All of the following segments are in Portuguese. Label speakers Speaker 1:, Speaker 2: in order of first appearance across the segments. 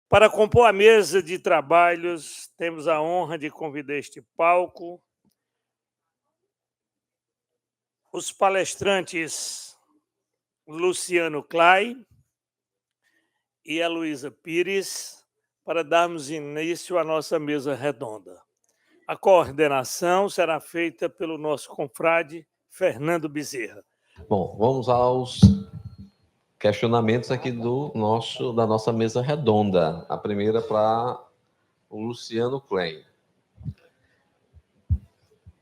Speaker 1: Para compor a mesa de trabalhos, temos a honra de convidar a este palco os palestrantes Luciano Clay e a Luísa Pires, para darmos início à nossa mesa redonda. A coordenação será feita pelo nosso confrade Fernando Bezerra.
Speaker 2: Bom, vamos aos questionamentos aqui da nossa mesa redonda. A primeira para o Luciano Klein.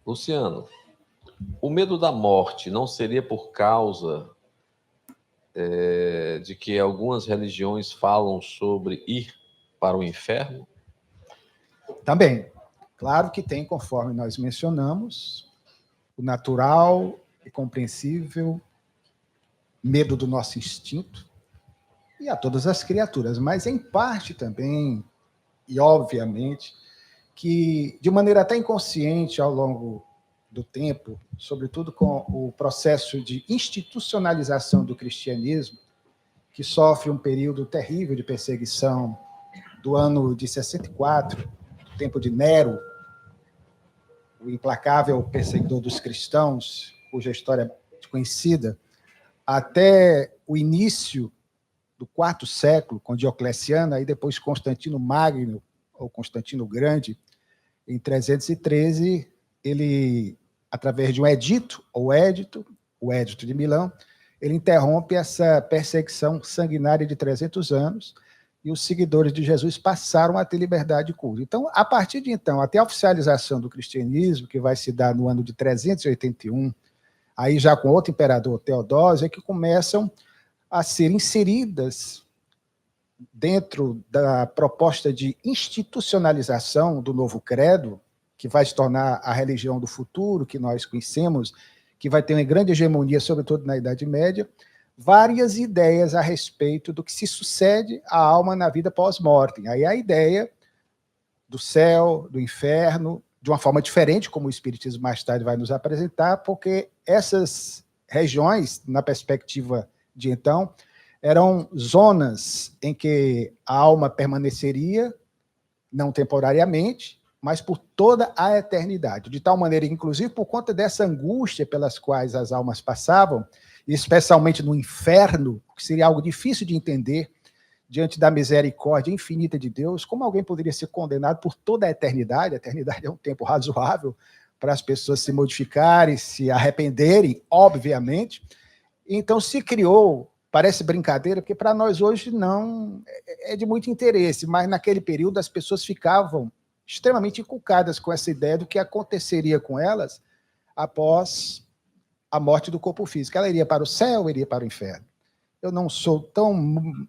Speaker 2: Luciano, o medo da morte não seria por causa de que algumas religiões falam sobre ir para o inferno?
Speaker 3: Também. Claro que tem, conforme nós mencionamos, o natural e compreensível medo do nosso instinto e a todas as criaturas, mas em parte também, e obviamente, que de maneira até inconsciente ao longo do tempo, sobretudo com o processo de institucionalização do cristianismo, que sofre um período terrível de perseguição do ano de 64, do tempo de Nero, o implacável perseguidor dos cristãos, cuja história é conhecida, até o início do quarto século, com Diocleciano, aí depois Constantino Magno, ou Constantino Grande, em 313, ele, através de um edito, ou édito, o Edito de Milão, ele interrompe essa perseguição sanguinária de 300 anos, e os seguidores de Jesus passaram a ter liberdade de culto. Então, a partir de então, até a oficialização do cristianismo, que vai se dar no ano de 381, aí já com outro imperador, Teodósio, é que começam a ser inseridas dentro da proposta de institucionalização do novo credo, que vai se tornar a religião do futuro, que nós conhecemos, que vai ter uma grande hegemonia, sobretudo na Idade Média, várias ideias a respeito do que se sucede à alma na vida pós-mortem. Aí a ideia do céu, do inferno, de uma forma diferente, como o Espiritismo mais tarde vai nos apresentar, porque essas regiões, na perspectiva de então, eram zonas em que a alma permaneceria, não temporariamente, mas por toda a eternidade. De tal maneira, inclusive, por conta dessa angústia pelas quais as almas passavam, especialmente no inferno, que seria algo difícil de entender, diante da misericórdia infinita de Deus, como alguém poderia ser condenado por toda a eternidade? A eternidade é um tempo razoável para as pessoas se modificarem, se arrependerem, obviamente. Então se criou, parece brincadeira, porque para nós hoje não é de muito interesse, mas naquele período as pessoas ficavam extremamente inculcadas com essa ideia do que aconteceria com elas após a morte do corpo físico. Ela iria para o céu, iria para o inferno. Eu não sou tão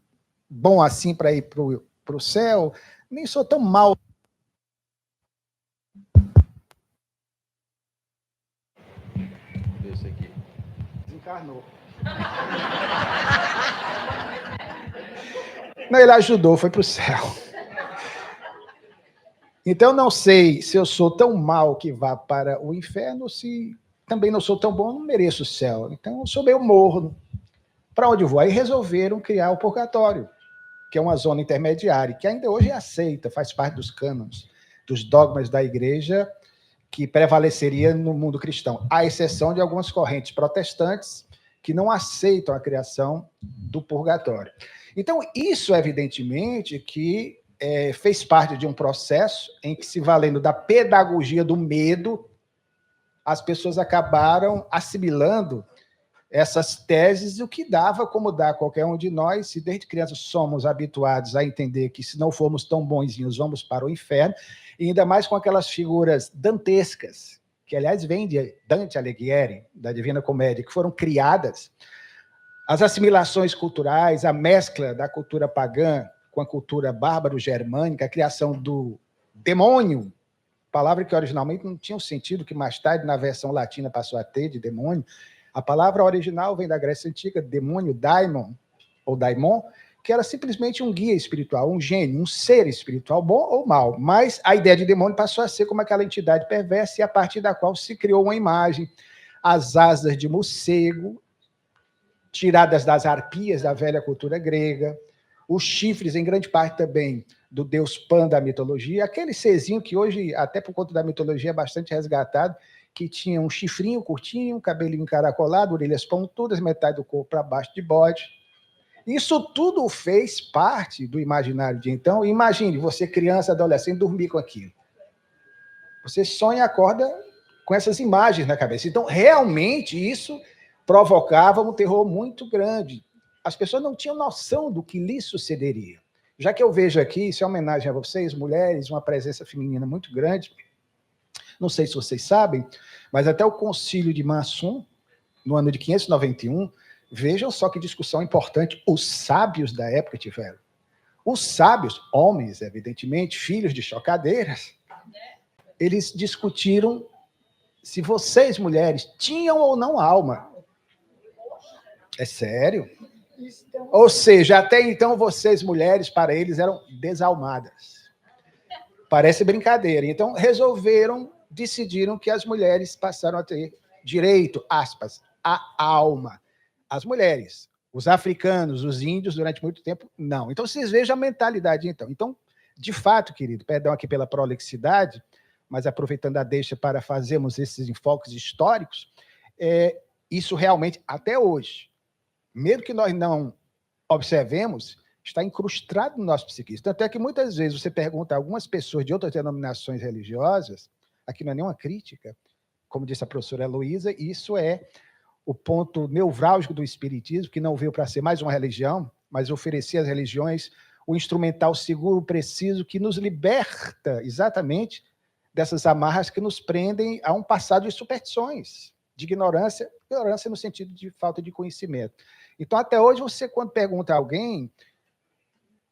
Speaker 3: bom assim para ir para o céu, nem sou tão mal.
Speaker 2: Esse aqui.
Speaker 3: Desencarnou. Não, ele ajudou, foi para o céu. Então, não sei se eu sou tão mal que vá para o inferno, ou se também não sou tão bom, não mereço o céu. Então, eu sou meio morno. Para onde eu vou? Aí resolveram criar o purgatório, que é uma zona intermediária, que ainda hoje é aceita, faz parte dos cânones, dos dogmas da igreja, que prevaleceria no mundo cristão, à exceção de algumas correntes protestantes que não aceitam a criação do purgatório. Então, isso, evidentemente, que fez parte de um processo em que, se valendo da pedagogia do medo, as pessoas acabaram assimilando essas teses, o que dava, como dá a qualquer um de nós, se desde criança somos habituados a entender que, se não formos tão bonzinhos, vamos para o inferno, e ainda mais com aquelas figuras dantescas, que, aliás, vêm de Dante Alighieri, da Divina Comédia, que foram criadas, as assimilações culturais, a mescla da cultura pagã com a cultura bárbaro-germânica, a criação do demônio, palavra que originalmente não tinha o sentido que mais tarde, na versão latina, passou a ter, de demônio. A palavra original vem da Grécia Antiga, demônio, daimon, ou daimon, que era simplesmente um guia espiritual, um gênio, um ser espiritual, bom ou mal. Mas a ideia de demônio passou a ser como aquela entidade perversa, e a partir da qual se criou uma imagem, as asas de morcego, tiradas das arpias da velha cultura grega, os chifres, em grande parte também, do deus Pan da mitologia, aquele serzinho que hoje, até por conta da mitologia, é bastante resgatado, que tinha um chifrinho curtinho, cabelinho encaracolado, orelhas pontudas, metade do corpo para baixo de bode. Isso tudo fez parte do imaginário de então. Imagine você, criança, adolescente, dormir com aquilo. Você sonha e acorda com essas imagens na cabeça. Então, realmente, isso provocava um terror muito grande. As pessoas não tinham noção do que lhe sucederia. Já que eu vejo aqui, isso é uma homenagem a vocês, mulheres, uma presença feminina muito grande. Não sei se vocês sabem, mas até o Concílio de Massum, no ano de 591, vejam só que discussão importante os sábios da época tiveram. Os sábios, homens, evidentemente, filhos de chocadeiras, eles discutiram se vocês, mulheres, tinham ou não alma. É sério? Ou seja, até então vocês, mulheres, para eles eram desalmadas. Parece brincadeira. Então, decidiram que as mulheres passaram a ter direito, aspas, à alma. As mulheres, os africanos, os índios, durante muito tempo, não. Então, vocês vejam a mentalidade, então. Então, de fato, querido, perdão aqui pela prolixidade, mas aproveitando a deixa para fazermos esses enfoques históricos, isso realmente, até hoje, mesmo que nós não observemos, está incrustado no nosso psiquismo. Tanto é que muitas vezes você pergunta a algumas pessoas de outras denominações religiosas, aqui não é nenhuma crítica, como disse a professora Heloísa, isso é o ponto nevrálgico do espiritismo, que não veio para ser mais uma religião, mas oferecer às religiões o instrumental seguro, preciso, que nos liberta exatamente dessas amarras que nos prendem a um passado de superstições, de ignorância no sentido de falta de conhecimento. Então, até hoje, você, quando pergunta a alguém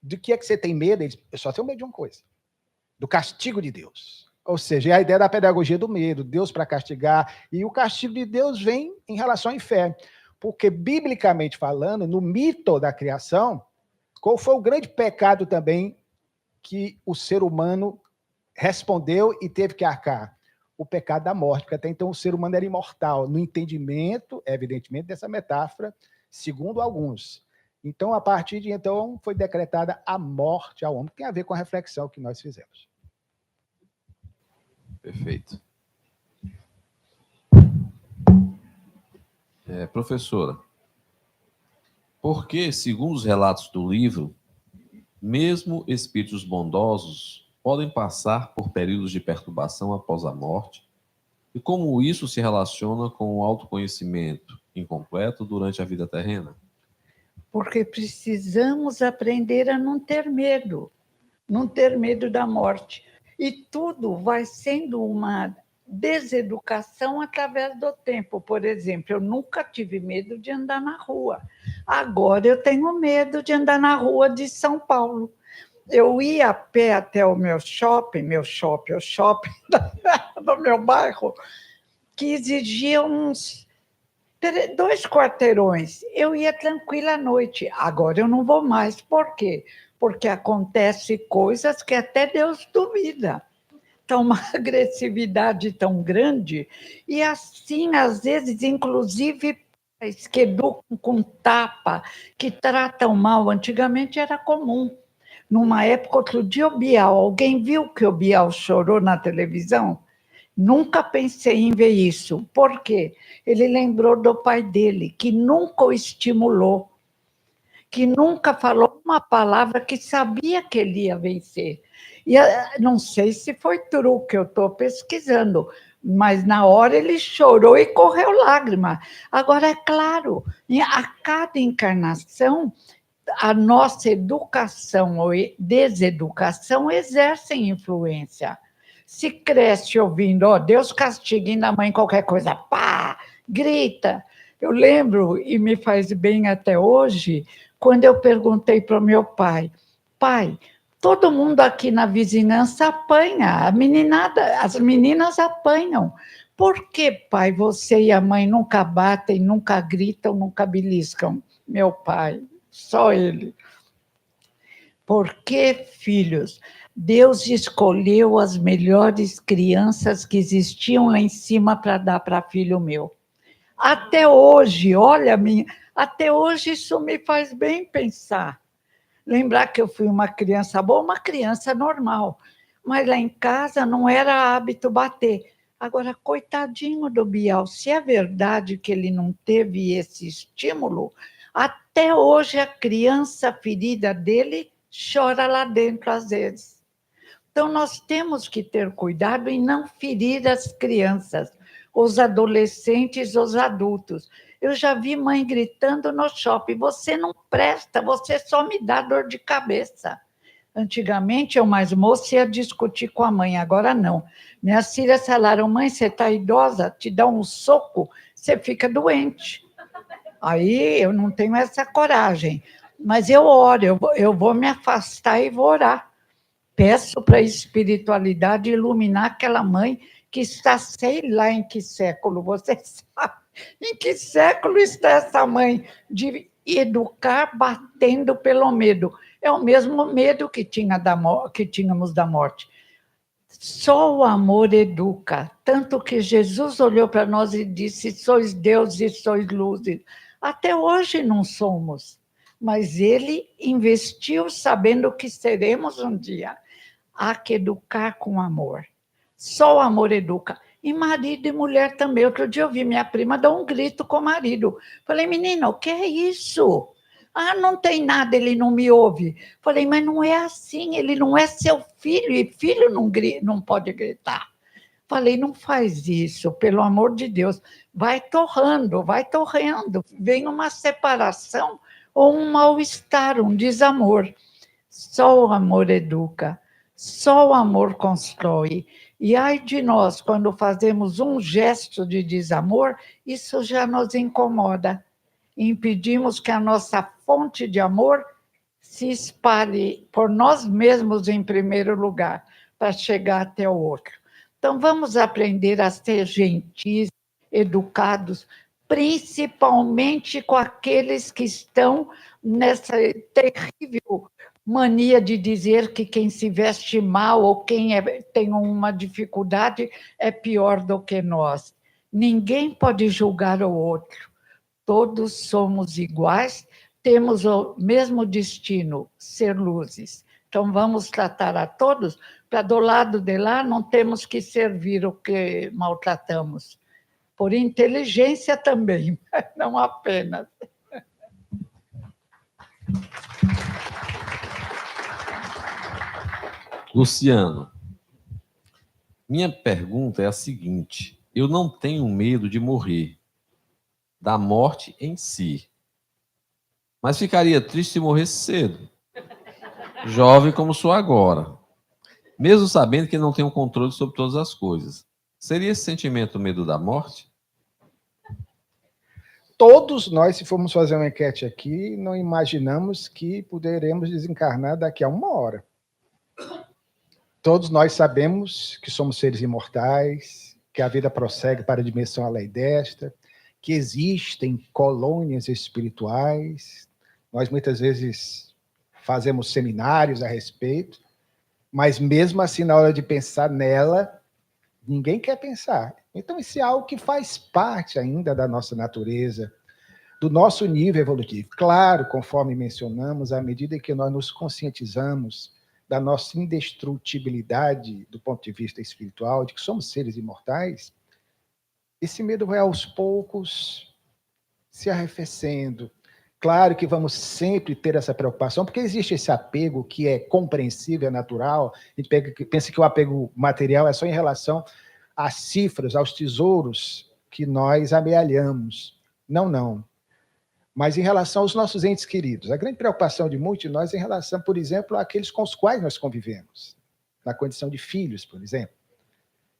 Speaker 3: de que é que você tem medo, ele diz, eu só tenho medo de uma coisa, do castigo de Deus. Ou seja, é a ideia da pedagogia do medo, Deus para castigar, e o castigo de Deus vem em relação ao inferno. Porque, biblicamente falando, no mito da criação, qual foi o grande pecado também que o ser humano respondeu e teve que arcar? O pecado da morte, porque até então o ser humano era imortal, no entendimento, evidentemente, dessa metáfora, segundo alguns. Então, a partir de então, foi decretada a morte ao homem, que tem a ver com a reflexão que nós fizemos.
Speaker 2: Perfeito. Professora, por que, segundo os relatos do livro, mesmo espíritos bondosos podem passar por períodos de perturbação após a morte? E como isso se relaciona com o autoconhecimento incompleto durante a vida terrena?
Speaker 4: Porque precisamos aprender a não ter medo da morte. E tudo vai sendo uma deseducação através do tempo. Por exemplo, eu nunca tive medo de andar na rua. Agora eu tenho medo de andar na rua de São Paulo. Eu ia a pé até o o shopping do meu bairro, que exigia uns 2 quarteirões. Eu ia tranquila à noite. Agora eu não vou mais. Por quê? Porque acontecem coisas que até Deus duvida. Então, uma agressividade tão grande. E assim, às vezes, inclusive, pais que educam com tapa, que tratam mal. Antigamente era comum. Numa época, outro dia, o Bial. Alguém viu que o Bial chorou na televisão? Nunca pensei em ver isso. Por quê? Ele lembrou do pai dele, que nunca o estimulou, que nunca falou uma palavra que sabia que ele ia vencer. E não sei se foi truque, eu estou pesquisando, mas na hora ele chorou e correu lágrima. Agora, é claro, a cada encarnação, a nossa educação ou deseducação exercem influência. Se cresce ouvindo, ó, Deus castigue na mãe qualquer coisa, pá, grita. Eu lembro, e me faz bem até hoje, quando eu perguntei para o meu pai, pai, todo mundo aqui na vizinhança apanha, as meninas apanham. Por que, pai, você e a mãe nunca batem, nunca gritam, nunca beliscam? Meu pai, só ele. Porque, filhos, Deus escolheu as melhores crianças que existiam lá em cima para dar para filho meu. Até hoje, olha, até hoje isso me faz bem pensar. Lembrar que eu fui uma criança boa, uma criança normal. Mas lá em casa não era hábito bater. Agora, coitadinho do Bial, se é verdade que ele não teve esse estímulo, até hoje a criança ferida dele chora lá dentro às vezes. Então, nós temos que ter cuidado em não ferir as crianças, os adolescentes, os adultos. Eu já vi mãe gritando no shopping: você não presta, você só me dá dor de cabeça. Antigamente, eu mais moça ia discutir com a mãe, agora não. Minhas filhas falaram: mãe, você está idosa, te dá um soco, você fica doente. Aí eu não tenho essa coragem, mas eu oro, eu vou me afastar e vou orar. Peço para a espiritualidade iluminar aquela mãe que está, sei lá em que século, você sabe em que século está essa mãe de educar batendo pelo medo. É o mesmo medo que tínhamos da morte. Só o amor educa, tanto que Jesus olhou para nós e disse: sois Deus e sois luzes. Até hoje não somos, mas ele investiu sabendo que seremos um dia. Há que educar com amor. Só o amor educa. E marido e mulher também. Outro dia eu vi minha prima dar um grito com o marido. Falei: menina, o que é isso? Ah, não tem nada, ele não me ouve. Falei: mas não é assim, ele não é seu filho, e filho não pode gritar. Falei: não faz isso, pelo amor de Deus. Vai torrando. Vem uma separação ou um mal-estar, um desamor. Só o amor educa, só o amor constrói. E ai de nós, quando fazemos um gesto de desamor, isso já nos incomoda. Impedimos que a nossa fonte de amor se espalhe por nós mesmos em primeiro lugar, para chegar até o outro. Então, vamos aprender a ser gentis, educados, principalmente com aqueles que estão nessa terrível mania de dizer que quem se veste mal ou quem tem uma dificuldade é pior do que nós. Ninguém pode julgar o outro. Todos somos iguais, temos o mesmo destino, ser luzes. Então, vamos tratar a todos, para do lado de lá não temos que servir o que maltratamos. Por inteligência também, não apenas.
Speaker 2: Luciano, minha pergunta é a seguinte: eu não tenho medo de morrer, da morte em si, mas ficaria triste se morresse cedo, jovem como sou agora, mesmo sabendo que não tenho controle sobre todas as coisas. Seria esse sentimento o medo da morte?
Speaker 3: Todos nós, se formos fazer uma enquete aqui, não imaginamos que poderemos desencarnar daqui a 1 hora. Todos nós sabemos que somos seres imortais, que a vida prossegue para a dimensão além desta, que existem colônias espirituais. Nós muitas vezes fazemos seminários a respeito, mas mesmo assim, na hora de pensar nela, ninguém quer pensar. Então, isso é algo que faz parte ainda da nossa natureza, do nosso nível evolutivo. Claro, conforme mencionamos, à medida que nós nos conscientizamos da nossa indestrutibilidade do ponto de vista espiritual, de que somos seres imortais, esse medo vai aos poucos se arrefecendo. Claro que vamos sempre ter essa preocupação, porque existe esse apego que é compreensível, é natural. A gente pensa que o apego material é só em relação às cifras, aos tesouros que nós amealhamos. Não, não. Mas em relação aos nossos entes queridos. A grande preocupação de muitos de nós é em relação, por exemplo, àqueles com os quais nós convivemos, na condição de filhos, por exemplo.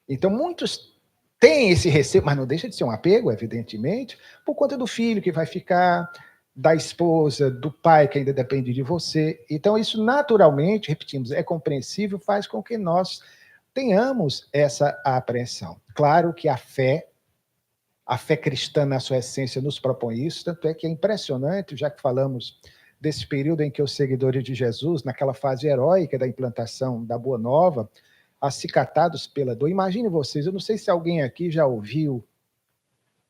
Speaker 3: Então, muitos têm esse receio, mas não deixa de ser um apego, evidentemente, por conta do filho que vai ficar, da esposa, do pai que ainda depende de você. Então, isso naturalmente, repetimos, é compreensível, faz com que nós tenhamos essa apreensão. Claro que a fé cristã, na sua essência, nos propõe isso, tanto é que é impressionante, já que falamos desse período em que os seguidores de Jesus, naquela fase heróica da implantação da Boa Nova, acicatados pela dor. Imagine vocês, eu não sei se alguém aqui já ouviu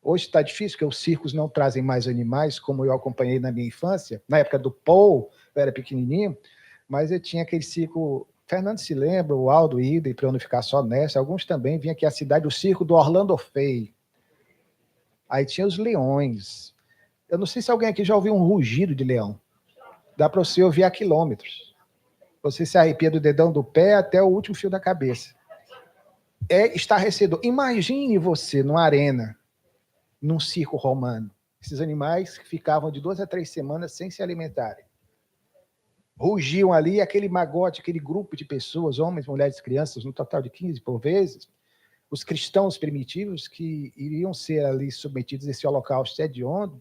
Speaker 3: Hoje está difícil, porque os circos não trazem mais animais, como eu acompanhei na minha infância, na época do Paul, eu era pequenininho, mas eu tinha aquele circo, Fernando se lembra, o Aldo Ida, e para eu não ficar só nessa, alguns também, vinha aqui a cidade, o circo do Orlando Fay. Aí tinha os leões. Eu não sei se alguém aqui já ouviu um rugido de leão. Dá para você ouvir a quilômetros. Você se arrepia do dedão do pé até o último fio da cabeça. É estarrecedor. Imagine você numa arena, num circo romano. Esses animais que ficavam de 2 a 3 semanas sem se alimentarem. Rugiam ali, aquele magote, aquele grupo de pessoas, homens, mulheres, crianças, no total de 15 por vezes, os cristãos primitivos que iriam ser ali submetidos a esse holocausto hediondo,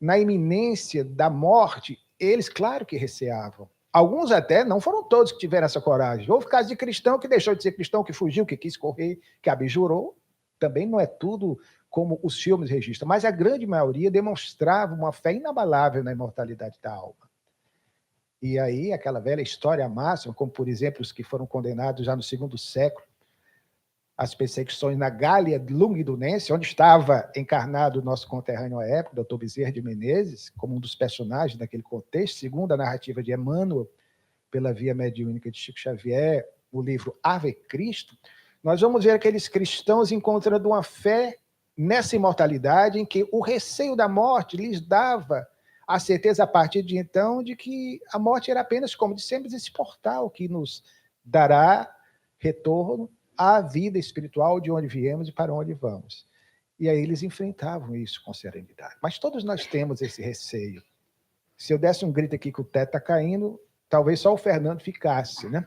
Speaker 3: na iminência da morte, eles, claro que receavam. Alguns até, não foram todos que tiveram essa coragem. Houve caso de cristão que deixou de ser cristão, que fugiu, que quis correr, que abjurou. Também não é tudo como os filmes registram, mas a grande maioria demonstrava uma fé inabalável na imortalidade da alma. E aí, aquela velha história máxima, como, por exemplo, os que foram condenados já no 2º século, as perseguições na Gália Lugdunense, onde estava encarnado o nosso conterrâneo à época, Dr. Bezerra de Menezes, como um dos personagens daquele contexto, segundo a narrativa de Emmanuel, pela via mediúnica de Chico Xavier, o livro Ave Cristo, nós vamos ver aqueles cristãos encontrando uma fé nessa imortalidade, em que o receio da morte lhes dava a certeza, a partir de então, de que a morte era apenas, como dissemos, esse portal que nos dará retorno à vida espiritual de onde viemos e para onde vamos. E aí eles enfrentavam isso com serenidade. Mas todos nós temos esse receio. Se eu desse um grito aqui que o teto está caindo, talvez só o Fernando ficasse, né?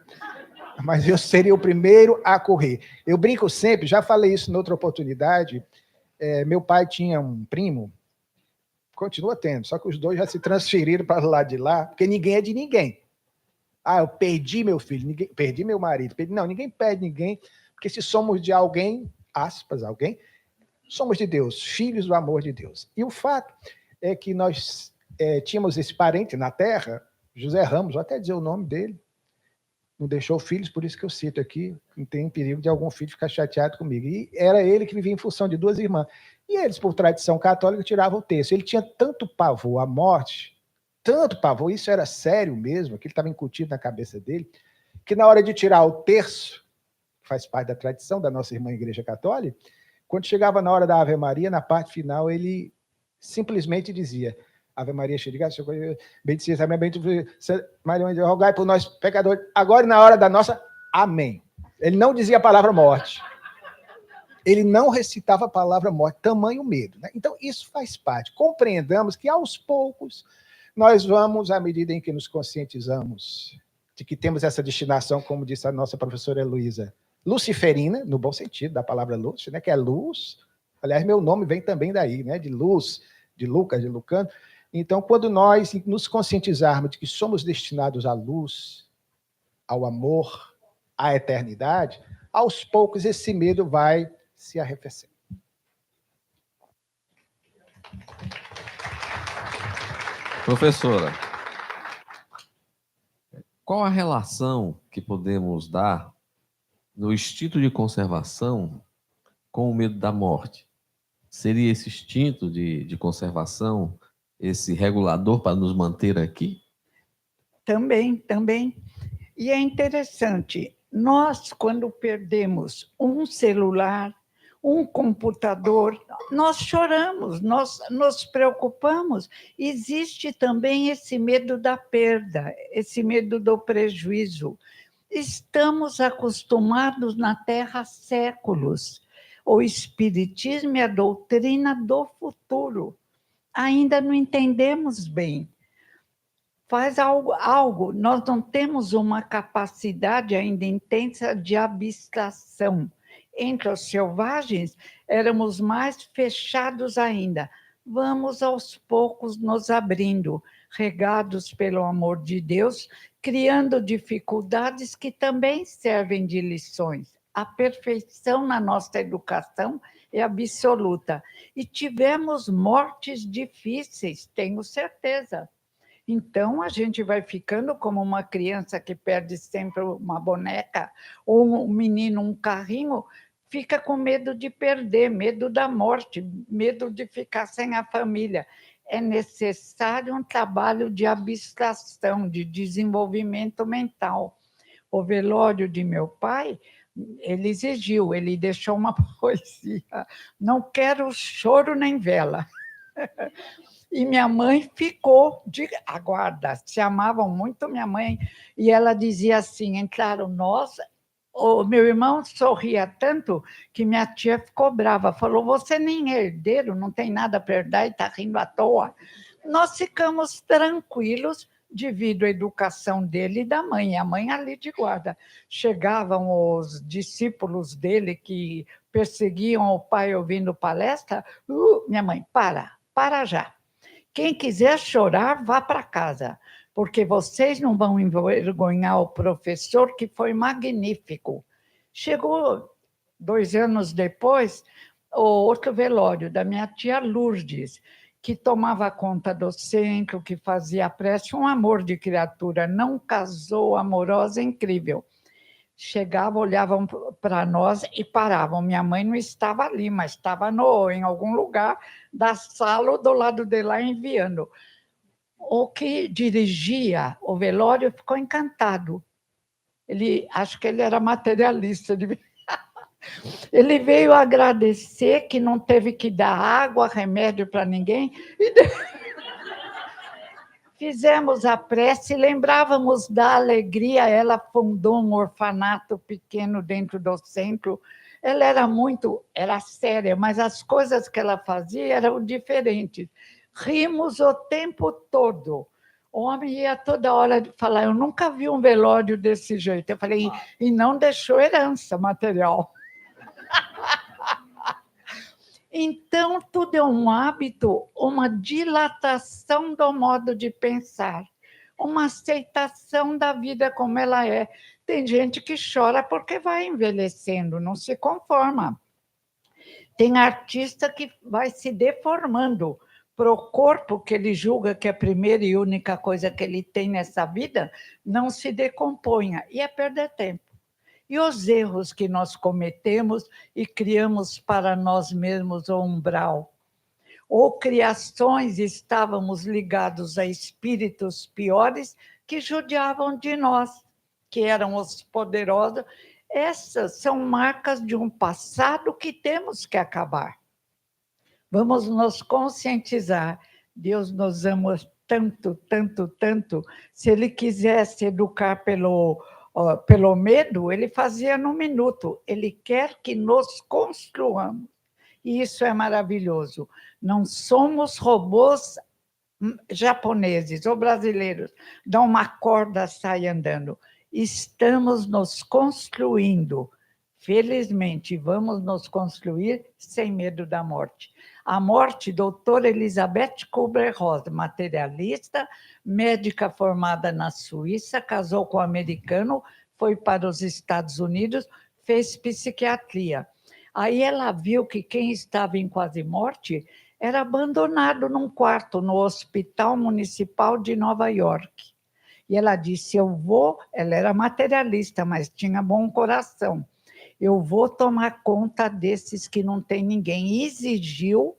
Speaker 3: Mas eu seria o primeiro a correr. Eu brinco sempre, já falei isso em outra oportunidade, meu pai tinha um primo, continua tendo, só que os dois já se transferiram para lá de lá, porque ninguém é de ninguém. Ah, eu perdi meu filho, perdi meu marido. Não, ninguém perde ninguém, porque se somos de alguém, aspas, alguém, somos de Deus, filhos do amor de Deus. E o fato é que nós tínhamos esse parente na terra, José Ramos, vou até dizer o nome dele, não deixou filhos, por isso que eu cito aqui, não tem perigo de algum filho ficar chateado comigo. E era ele que vivia em função de 2 irmãs. E eles, por tradição católica, tiravam o terço. Ele tinha tanto pavor à morte, tanto pavor, isso era sério mesmo, que ele estava incutido na cabeça dele, que na hora de tirar o terço, faz parte da tradição da nossa irmã Igreja Católica, quando chegava na hora da Ave Maria, na parte final, ele simplesmente dizia: Ave Maria, cheia de graça, bendita seja, Maria, rogai por nós pecadores, agora e na hora da nossa, amém. Ele não dizia a palavra morte. Ele não recitava a palavra morte, tamanho medo, né? Então, isso faz parte. Compreendamos que, aos poucos, nós vamos, à medida em que nos conscientizamos de que temos essa destinação, como disse a nossa professora Heloísa, luciferina, no bom sentido da palavra luz, né, que é luz. Aliás, meu nome vem também daí, né, de luz, de Lucas, de Lucano. Então, quando nós nos conscientizarmos de que somos destinados à luz, ao amor, à eternidade, aos poucos esse medo vai se arrefecendo.
Speaker 2: Professora, qual a relação que podemos dar no instinto de conservação com o medo da morte? Seria esse instinto de conservação esse regulador para nos manter aqui?
Speaker 4: Também. E é interessante, nós, quando perdemos um celular, um computador, nós choramos, nós nos preocupamos. Existe também esse medo da perda, esse medo do prejuízo. Estamos acostumados na Terra há séculos. O Espiritismo é a doutrina do futuro. Ainda não entendemos bem. Faz algo, nós não temos uma capacidade ainda intensa de abstração. Entre os selvagens, éramos mais fechados ainda. Vamos aos poucos nos abrindo, regados pelo amor de Deus, criando dificuldades que também servem de lições. A perfeição na nossa educação é absoluta. E tivemos mortes difíceis, tenho certeza. Então, a gente vai ficando como uma criança que perde sempre uma boneca, ou um menino, um carrinho, fica com medo de perder, medo da morte, medo de ficar sem a família. É necessário um trabalho de abstração, de desenvolvimento mental. O velório de meu pai, ele exigiu, ele deixou uma poesia: não quero choro nem vela. E minha mãe ficou de aguarda, se amavam muito minha mãe, e ela dizia assim, entraram nós, o meu irmão sorria tanto que minha tia ficou brava, falou, você nem é herdeiro, não tem nada para herdar e está rindo à toa. Nós ficamos tranquilos devido à educação dele e da mãe, a mãe ali de guarda. Chegavam os discípulos dele que perseguiam o pai ouvindo palestra, minha mãe, para já. Quem quiser chorar, vá para casa, porque vocês não vão envergonhar o professor, que foi magnífico. Chegou 2 anos depois, o outro velório da minha tia Lourdes, que tomava conta do centro, que fazia prece, um amor de criatura, não casou, amorosa, incrível. Chegavam, olhavam para nós e paravam. Minha mãe não estava ali, mas estava em algum lugar da sala ou do lado de lá enviando. O que dirigia o velório ficou encantado. Acho que ele era materialista. Ele veio agradecer que não teve que dar água, remédio para ninguém. Fizemos a prece, lembrávamos da alegria, ela fundou um orfanato pequeno dentro do centro, ela era séria, mas as coisas que ela fazia eram diferentes. Rimos o tempo todo. O homem ia toda hora falar, eu nunca vi um velório desse jeito. Eu falei, e não deixou herança material. Então, tudo é um hábito, uma dilatação do modo de pensar, uma aceitação da vida como ela é. Tem gente que chora porque vai envelhecendo, não se conforma. Tem artista que vai se deformando para o corpo que ele julga que é a primeira e única coisa que ele tem nessa vida, não se decomponha, e é perder tempo. E os erros que nós cometemos e criamos para nós mesmos o umbral. Ou criações, estávamos ligados a espíritos piores que judiavam de nós, que eram os poderosos. Essas são marcas de um passado que temos que acabar. Vamos nos conscientizar. Deus nos ama tanto, tanto, tanto. Se Ele quisesse educar pelo medo, ele fazia num minuto. Ele quer que nos construamos. E isso é maravilhoso. Não somos robôs japoneses ou brasileiros. Dá uma corda, sai andando. Estamos nos construindo. Felizmente, vamos nos construir sem medo da morte. A morte, doutora Elizabeth Kubler-Ross, materialista, médica formada na Suíça, casou com um americano, foi para os Estados Unidos, fez psiquiatria. Aí ela viu que quem estava em quase morte era abandonado num quarto no Hospital Municipal de Nova York. E ela disse, ela era materialista, mas tinha bom coração. Eu vou tomar conta desses que não tem ninguém. E exigiu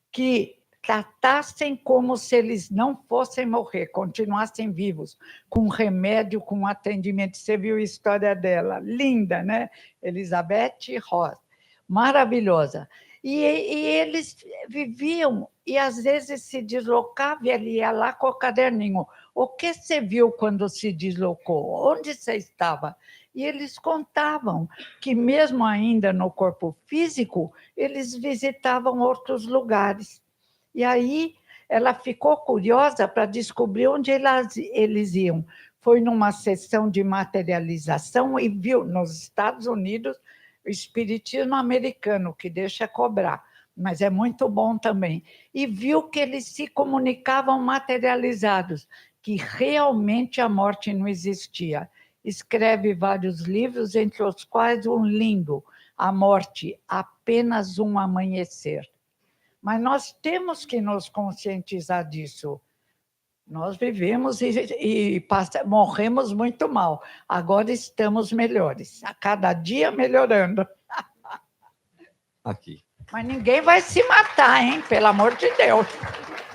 Speaker 4: que tratassem como se eles não fossem morrer, continuassem vivos, com remédio, com atendimento. Você viu a história dela? Linda, né? Elizabeth Ross. Maravilhosa. E eles viviam, e às vezes se deslocava, e ele ia lá com o caderninho. O que você viu quando se deslocou? Onde você estava? E eles contavam que, mesmo ainda no corpo físico, eles visitavam outros lugares. E aí ela ficou curiosa para descobrir onde eles iam. Foi numa sessão de materialização e viu, nos Estados Unidos, o espiritismo americano, que deixa cobrar, mas é muito bom também. E viu que eles se comunicavam materializados, que realmente a morte não existia. Escreve vários livros, entre os quais um lindo, A Morte, Apenas um Amanhecer. Mas nós temos que nos conscientizar disso. Nós vivemos e morremos muito mal. Agora estamos melhores, a cada dia melhorando.
Speaker 2: aqui.
Speaker 4: Mas ninguém vai se matar, hein? Pelo amor de Deus.